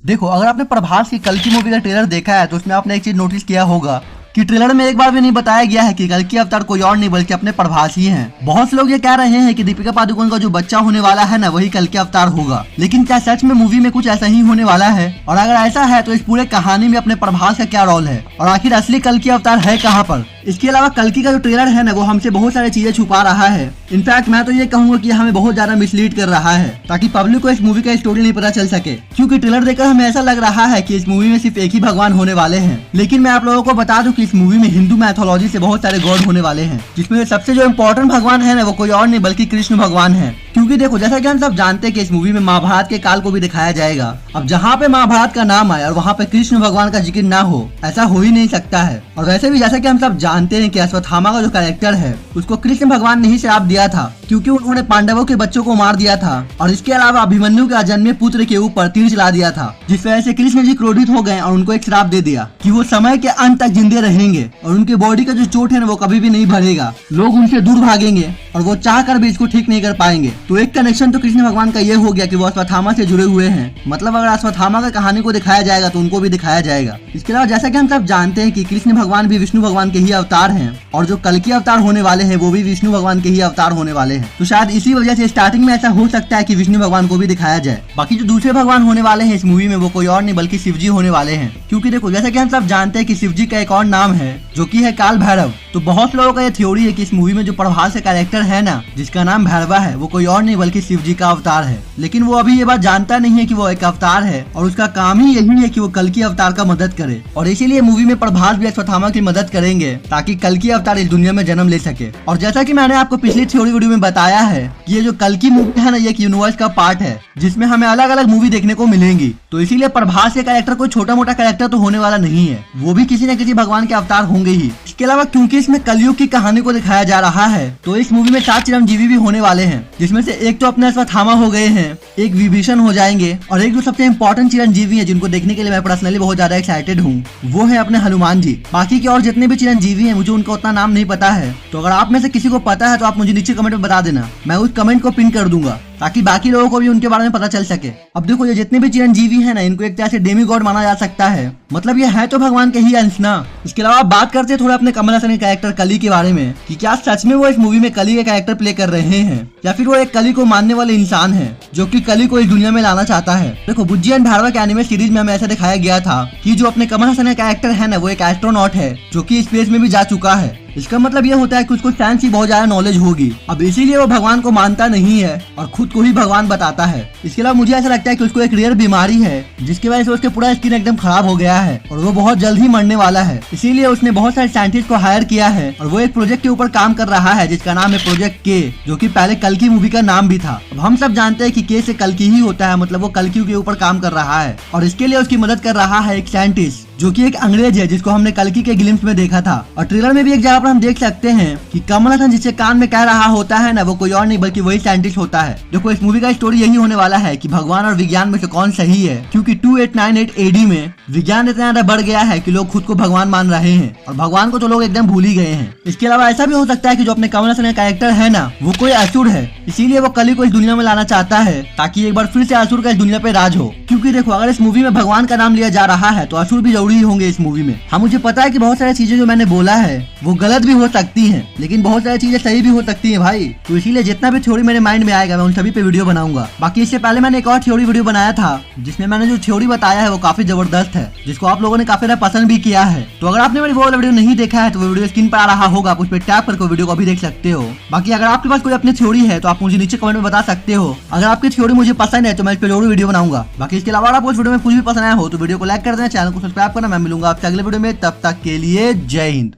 देखो, अगर आपने प्रभास की कल की मूवी का ट्रेलर देखा है तो उसमें आपने एक चीज नोटिस किया होगा कि ट्रेलर में एक बार भी नहीं बताया गया है कि कल की अवतार कोई और नहीं बल्कि अपने प्रभास ही हैं। बहुत से लोग ये कह रहे हैं कि दीपिका पादुकोण का जो बच्चा होने वाला है ना, वही कल के अवतार होगा। लेकिन क्या सच में मूवी में कुछ ऐसा ही होने वाला है? और अगर ऐसा है तो इस पूरे कहानी में अपने प्रभास का क्या रोल है और आखिर असली कल की अवतार है कहाँ पर? इसके अलावा कल्कि का जो ट्रेलर है ना, वो हमसे बहुत सारी चीजें छुपा रहा है। इनफैक्ट मैं तो ये कहूंगा कि हमें बहुत ज्यादा मिसलीड कर रहा है ताकि पब्लिक को इस मूवी का स्टोरी नहीं पता चल सके, क्योंकि ट्रेलर देखकर हमें ऐसा लग रहा है कि इस मूवी में सिर्फ एक ही भगवान होने वाले हैं। लेकिन मैं आप लोगों को बता दूं कि इस मूवी में हिंदू मैथोलॉजी से बहुत सारे गॉड होने वाले हैं, जिसमें सबसे जो इम्पोर्टेंट भगवान है ना, वो कोई और नहीं बल्कि कृष्ण भगवान है। क्योंकि देखो, जैसा कि हम सब जानते हैं कि इस मूवी में महाभारत के काल को भी दिखाया जाएगा। अब जहाँ पे महाभारत का नाम आए और वहाँ पे कृष्ण भगवान का जिक्र ना हो, ऐसा हो ही नहीं सकता है। और वैसे भी जैसा कि हम सब जानते हैं कि अश्वत्थामा का जो कैरेक्टर है उसको कृष्ण भगवान ने ही श्राप दिया था, क्योंकि उन्होंने पांडवों के बच्चों को मार दिया था और इसके अलावा अभिमन्यु के अजन्मे पुत्र के ऊपर तीर चला दिया था, जिस वजह से कृष्ण जी क्रोधित हो गए और उनको एक श्राप दे दिया कि वो समय के अंत तक जिंदे रहेंगे और उनके बॉडी का जो चोट है ना, वो कभी भी नहीं भरेगा। लोग उनसे दूर भागेंगे और वो चाह कर भी इसको ठीक नहीं कर पाएंगे। तो एक कनेक्शन तो कृष्ण भगवान का ये हो गया कि वो अश्वत्थामा से जुड़े हुए हैं। मतलब अगर अश्वत्थामा का कहानी को दिखाया जाएगा तो उनको भी दिखाया जाएगा। इसके अलावा जैसा कि हम सब जानते हैं कि कृष्ण भगवान भी विष्णु भगवान के ही अवतार हैं और जो कल की अवतार होने वाले हैं वो भी विष्णु भगवान के ही अवतार होने वाले हैं। तो शायद इसी वजह से स्टार्टिंग में ऐसा हो सकता है कि विष्णु भगवान को भी दिखाया जाए। बाकी जो दूसरे भगवान होने वाले हैं इस मूवी में, वो कोई और नहीं बल्कि शिव जी होने वाले हैं। क्योंकि देखो, जैसा कि हम सब जानते हैं कि शिव जी का एक और नाम है जो कि है काल भैरव। तो बहुत लोगों का ये थ्योरी है कि इस मूवी में जो प्रभास का कैरेक्टर है ना, जिसका नाम भैरवा है, वो कोई और नहीं बल्कि शिव जी का अवतार है। लेकिन वो अभी ये बात जानता नहीं है कि वो एक अवतार है और उसका काम ही यही है कि वो कल की अवतार का मदद करे। और इसीलिए मूवी में प्रभास भी अश्वत्थामा की मदद करेंगे ताकि कल की अवतार इस दुनिया में जन्म ले सके। और जैसा कि मैंने आपको पिछली थ्योरी वीडियो में बताया है कि ये जो कल की मूवी है ना, ये एक यूनिवर्स का पार्ट है जिसमें हमें अलग अलग मूवी देखने को मिलेंगी। तो इसीलिए प्रभास के कैरेक्टर कोई छोटा मोटा कैरेक्टर तो होने वाला नहीं है, वो भी किसी न किसी भगवान के अवतार होंगे ही। इसके अलावा क्योंकि इसमें कलयुग की कहानी को दिखाया जा रहा है तो इस मूवी में 7 चिरंजीवी भी होने वाले हैं, जिसमें से एक तो अपने अश्वत्थामा हो गए हैं, एक विभीषण हो जाएंगे और एक जो सबसे इम्पोर्टेंट चिरंजीवी है जिनको देखने के लिए मैं पर्सनली बहुत ज्यादा एक्साइटेड हूँ, वो है अपने हनुमान जी। बाकी के और जितने भी चिरंजीवी हैं मुझे उनका उतना नाम नहीं पता है। तो अगर आप में से किसी को पता है तो आप मुझे नीचे कमेंट में बता देना, मैं उस कमेंट को पिन कर दूंगा ताकि बाकी लोगों को भी उनके बारे में पता चल सके। अब देखो, ये जितने भी चिरंजीवी हैं ना, इनको एक तरह से डेमी गॉड माना जा सकता है। मतलब ये है तो भगवान के ही अंश ना। इसके अलावा बात करते हैं थोड़ा अपने कमल हसन के कैरेक्टर कली के बारे में कि क्या सच में वो इस मूवी में कली का कैरेक्टर प्ले कर रहे हैं या फिर वो एक कली को मानने वाले इंसान है जो कि कली को इस दुनिया में लाना चाहता है। देखो, बुज्जी एंड भार्गव के एनिमे सीरीज में हमें ऐसा दिखाया गया था कि जो अपने कमल हसन का कैरेक्टर है ना, वो एक एस्ट्रोनॉट है जो कि स्पेस में भी जा चुका है। इसका मतलब ये होता है कि उसको साइंस की बहुत ज्यादा नॉलेज होगी। अब इसीलिए वो भगवान को मानता नहीं है और खुद को ही भगवान बताता है। इसके अलावा मुझे ऐसा लगता है कि उसको एक रेयर बीमारी है जिसकी वजह से उसके पूरा स्किन एकदम खराब हो गया है और वो बहुत जल्द ही मरने वाला है। इसीलिए उसने बहुत सारे साइंटिस्ट को हायर किया है और वो एक प्रोजेक्ट के ऊपर काम कर रहा है जिसका नाम है प्रोजेक्ट के, जो कि पहले कल की मूवी का नाम भी था। अब हम सब जानते हैं कि के से कल की ही होता है, मतलब वो कल की के ऊपर काम कर रहा है और इसके लिए उसकी मदद कर रहा है एक साइंटिस्ट जो कि एक अंग्रेज है जिसको हमने कल्कि के ग्लिम्स में देखा था। और ट्रेलर में भी एक जगह पर हम देख सकते हैं कि कमल हसन जिससे कान में कह रहा होता है ना, वो कोई और नहीं बल्कि वही साइंटिस्ट होता है। देखो, इस मूवी का स्टोरी यही होने वाला है कि भगवान और विज्ञान में से कौन सही है, क्योंकि 2898 AD में विज्ञान इतना ज्यादा बढ़ गया है कि लोग खुद को भगवान मान रहे हैं और भगवान को तो लोग एकदम भूल ही गए हैं। इसके अलावा ऐसा भी हो सकता है कि जो अपने कमल हसन का कैरेक्टर है ना, वो कोई असुर है, इसीलिए वो कली को इस दुनिया में लाना चाहता है ताकि एक बार फिर से असुर का इस दुनिया पे राज हो। क्योंकि देखो, अगर इस मूवी में भगवान का नाम लिया जा रहा है तो असुर भी जरूरी होंगे इस मूवी में। हाँ, मुझे पता है कि बहुत सारी चीजें जो मैंने बोला है वो गलत भी हो सकती हैं, लेकिन बहुत सारी चीजें सही भी हो सकती हैं भाई। तो इसीलिए जितना भी थ्योरी मेरे माइंड में आएगा मैं उन सभी पे वीडियो बनाऊंगा। बाकी इससे पहले मैंने एक और थ्योरी वीडियो बनाया था जिसमें मैंने जो थ्योरी बताया है वो काफी जबरदस्त है, जिसको आप लोगों ने काफी ज्यादा पसंद भी किया है। तो अगर आपने मेरी वो वाला वीडियो नहीं देखा है तो वो वीडियो स्क्रीन पर आ रहा होगा, आप उस पर टैप करके वीडियो को अभी देख सकते हो। बाकी अगर आपके पास कोई अपनी थ्योरी है तो आप मुझे नीचे कमेंट में बता सकते हो। अगर आपकी थ्योरी मुझे पसंद है तो मैं इस पर जरूर वीडियो बनाऊंगा। बाकी इसके अलावा आपको इस वीडियो में कुछ भी पसंद आया हो तो वीडियो को लाइक कर देना, चैनल को सब्सक्राइब करना। मैं मिलूंगा आपसे अगले वीडियो में, तब तक के लिए जय हिंद।